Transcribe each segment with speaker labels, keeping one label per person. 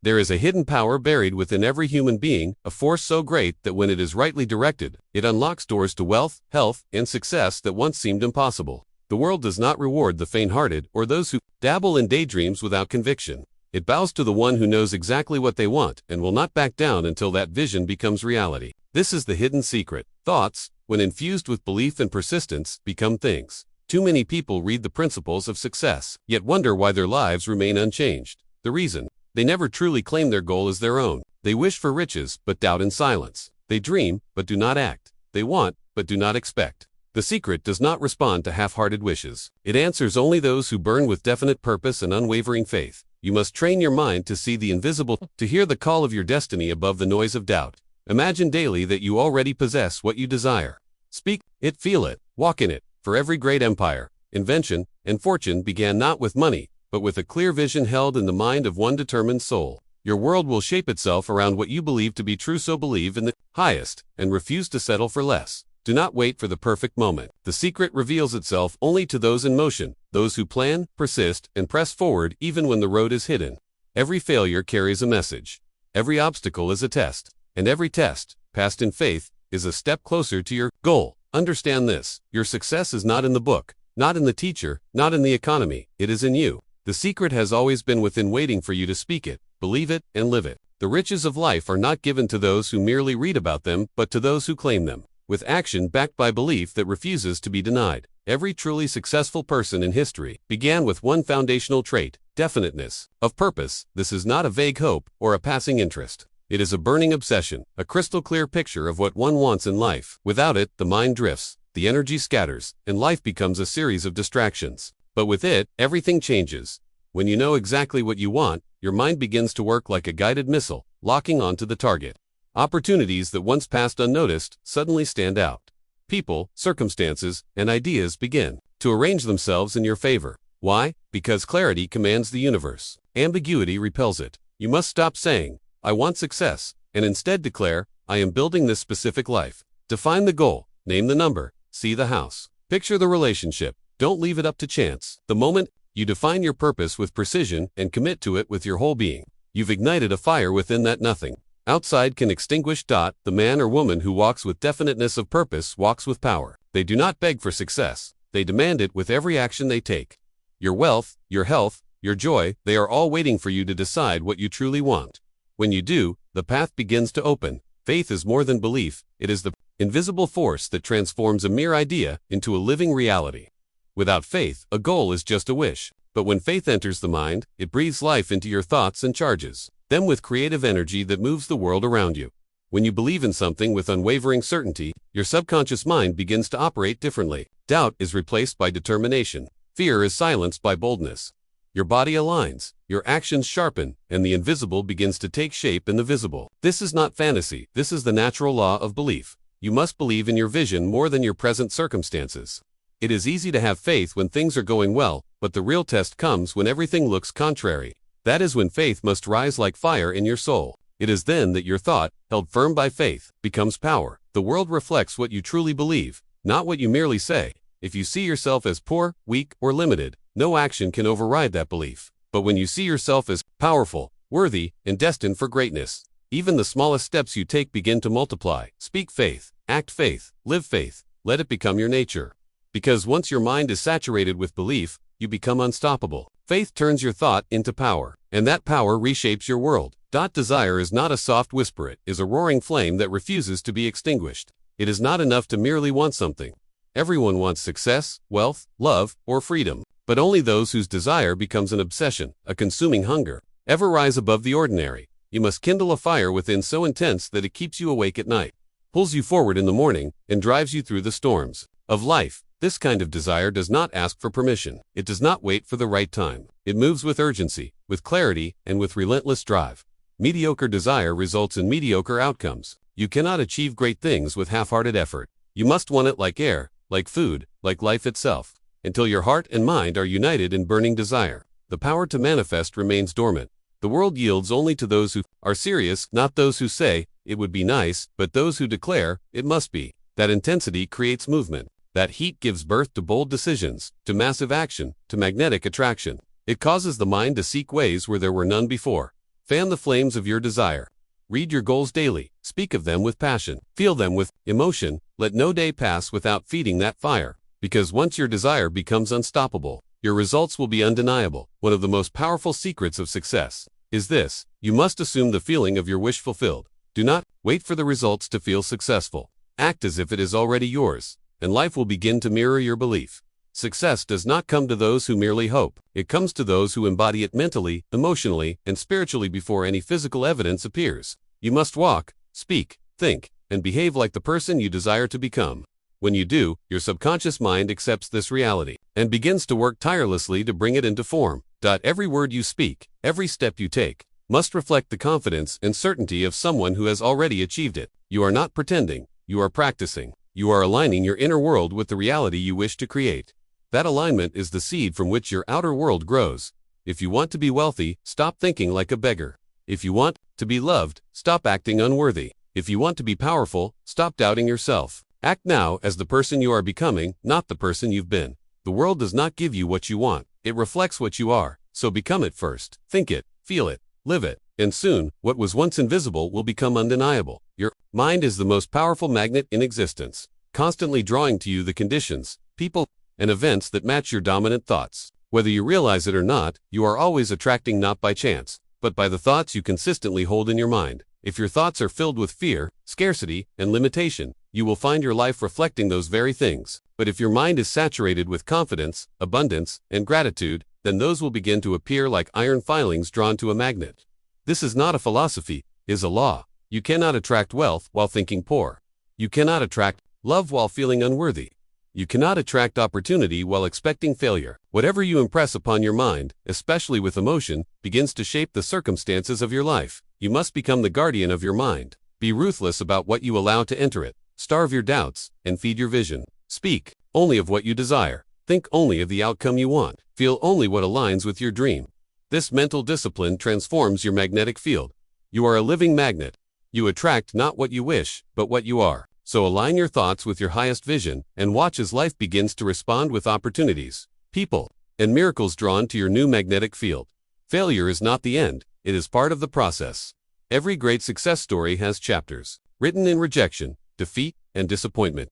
Speaker 1: There is a hidden power buried within every human being, a force so great that when it is rightly directed, it unlocks doors to wealth, health, and success that once seemed impossible. The world does not reward the faint-hearted or those who dabble in daydreams without conviction. It bows to the one who knows exactly what they want and will not back down until that vision becomes reality. This is the hidden secret. Thoughts, when infused with belief and persistence, become things. Too many people read the principles of success, yet wonder why their lives remain unchanged. The reason: they never truly claim their goal as their own. They wish for riches, but doubt in silence. They dream, but do not act. They want, but do not expect. The secret does not respond to half-hearted wishes. It answers only those who burn with definite purpose and unwavering faith. You must train your mind to see the invisible, to hear the call of your destiny above the noise of doubt. Imagine daily that you already possess what you desire. Speak it, feel it, walk in it. For every great empire, invention, and fortune began not with money, but with a clear vision held in the mind of one determined soul. Your world will shape itself around what you believe to be true, so believe in the highest and refuse to settle for less. Do not wait for the perfect moment. The secret reveals itself only to those in motion, those who plan, persist, and press forward even when the road is hidden. Every failure carries a message. Every obstacle is a test, and every test, passed in faith, is a step closer to your goal. Understand this: your success is not in the book, not in the teacher, not in the economy. It is in you. The secret has always been within, waiting for you to speak it, believe it, and live it. The riches of life are not given to those who merely read about them, but to those who claim them, with action backed by belief that refuses to be denied. Every truly successful person in history began with one foundational trait: definiteness of purpose. This is not a vague hope or a passing interest. It is a burning obsession, a crystal-clear picture of what one wants in life. Without it, the mind drifts, the energy scatters, and life becomes a series of distractions. But with it, everything changes. When you know exactly what you want, your mind begins to work like a guided missile, locking onto the target. Opportunities that once passed unnoticed suddenly stand out. People, circumstances, and ideas begin to arrange themselves in your favor. Why? Because clarity commands the universe. Ambiguity repels it. You must stop saying, "I want success," and instead declare, "I am building this specific life." Define the goal, name the number, see the house. Picture the relationship. Don't leave it up to chance. The moment you define your purpose with precision and commit to it with your whole being, you've ignited a fire within that nothing outside can extinguish. The man or woman who walks with definiteness of purpose walks with power. They do not beg for success. They demand it with every action they take. Your wealth, your health, your joy, they are all waiting for you to decide what you truly want. When you do, the path begins to open. Faith is more than belief. It is the invisible force that transforms a mere idea into a living reality. Without faith, a goal is just a wish. But when faith enters the mind, it breathes life into your thoughts and charges them with creative energy that moves the world around you. When you believe in something with unwavering certainty, your subconscious mind begins to operate differently. Doubt is replaced by determination. Fear is silenced by boldness. Your body aligns, your actions sharpen, and the invisible begins to take shape in the visible. This is not fantasy. This is the natural law of belief. You must believe in your vision more than your present circumstances. It is easy to have faith when things are going well, but the real test comes when everything looks contrary. That is when faith must rise like fire in your soul. It is then that your thought, held firm by faith, becomes power. The world reflects what you truly believe, not what you merely say. If you see yourself as poor, weak, or limited, no action can override that belief. But when you see yourself as powerful, worthy, and destined for greatness, even the smallest steps you take begin to multiply. Speak faith, act faith, live faith, let it become your nature. Because once your mind is saturated with belief, you become unstoppable. Faith turns your thought into power, and that power reshapes your world. Desire is not a soft whisper, it is a roaring flame that refuses to be extinguished. It is not enough to merely want something. Everyone wants success, wealth, love, or freedom, but only those whose desire becomes an obsession, a consuming hunger, ever rise above the ordinary. You must kindle a fire within so intense that it keeps you awake at night, pulls you forward in the morning, and drives you through the storms of life. This kind of desire does not ask for permission. It does not wait for the right time. It moves with urgency, with clarity, and with relentless drive. Mediocre desire results in mediocre outcomes. You cannot achieve great things with half-hearted effort. You must want it like air, like food, like life itself, until your heart and mind are united in burning desire. The power to manifest remains dormant. The world yields only to those who are serious, not those who say, "It would be nice," but those who declare, "It must be." That intensity creates movement. That heat gives birth to bold decisions, to massive action, to magnetic attraction. It causes the mind to seek ways where there were none before. Fan the flames of your desire. Read your goals daily. Speak of them with passion. Feel them with emotion. Let no day pass without feeding that fire. Because once your desire becomes unstoppable, your results will be undeniable. One of the most powerful secrets of success is this: you must assume the feeling of your wish fulfilled. Do not wait for the results to feel successful. Act as if it is already yours, and life will begin to mirror your belief. Success does not come to those who merely hope. It comes to those who embody it mentally, emotionally, and spiritually before any physical evidence appears. You must walk, speak, think, and behave like the person you desire to become. When you do, your subconscious mind accepts this reality and begins to work tirelessly to bring it into form. Every word you speak, every step you take, must reflect the confidence and certainty of someone who has already achieved it. You are not pretending, you are practicing. You are aligning your inner world with the reality you wish to create. That alignment is the seed from which your outer world grows. If you want to be wealthy, stop thinking like a beggar. If you want to be loved, stop acting unworthy. If you want to be powerful, stop doubting yourself. Act now as the person you are becoming, not the person you've been. The world does not give you what you want. It reflects what you are. So become it first. Think it, feel it, live it. And soon, what was once invisible will become undeniable. Your mind is the most powerful magnet in existence, constantly drawing to you the conditions, people, and events that match your dominant thoughts. Whether you realize it or not, you are always attracting not by chance, but by the thoughts you consistently hold in your mind. If your thoughts are filled with fear, scarcity, and limitation, you will find your life reflecting those very things. But if your mind is saturated with confidence, abundance, and gratitude, then those will begin to appear like iron filings drawn to a magnet. This is not a philosophy, it is a law. You cannot attract wealth while thinking poor. You cannot attract love while feeling unworthy. You cannot attract opportunity while expecting failure. Whatever you impress upon your mind, especially with emotion, begins to shape the circumstances of your life. You must become the guardian of your mind. Be ruthless about what you allow to enter it. Starve your doubts and feed your vision. Speak only of what you desire. Think only of the outcome you want. Feel only what aligns with your dream. This mental discipline transforms your magnetic field. You are a living magnet. You attract not what you wish, but what you are. So align your thoughts with your highest vision and watch as life begins to respond with opportunities, people, and miracles drawn to your new magnetic field. Failure is not the end, it is part of the process. Every great success story has chapters, written in rejection, defeat, and disappointment.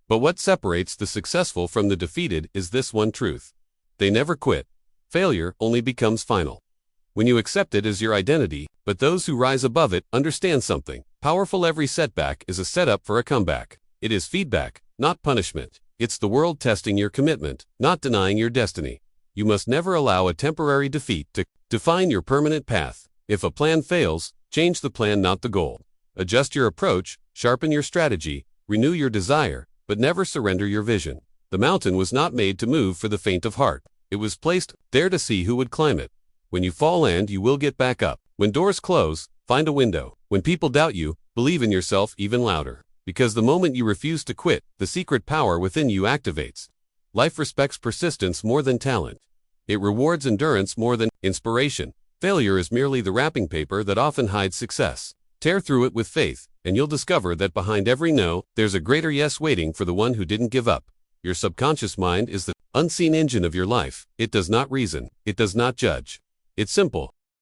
Speaker 1: But what separates the successful from the defeated is this one truth: they never quit. Failure only becomes final when you accept it as your identity, but those who rise above it understand something powerful. Every setback is a setup for a comeback. It is feedback, not punishment. It's the world testing your commitment, not denying your destiny. You must never allow a temporary defeat to define your permanent path. If a plan fails, change the plan, not the goal. Adjust your approach, sharpen your strategy, renew your desire, but never surrender your vision. The mountain was not made to move for the faint of heart. It was placed there to see who would climb it. When you fall, and you will get back up. When doors close, find a window. When people doubt you, believe in yourself even louder. Because the moment you refuse to quit, the secret power within you activates. Life respects persistence more than talent. It rewards endurance more than inspiration. Failure is merely the wrapping paper that often hides success. Tear through it with faith, and you'll discover that behind every no, there's a greater yes waiting for the one who didn't give up. Your subconscious mind is the unseen engine of your life. It does not reason. It does not judge. It's simple.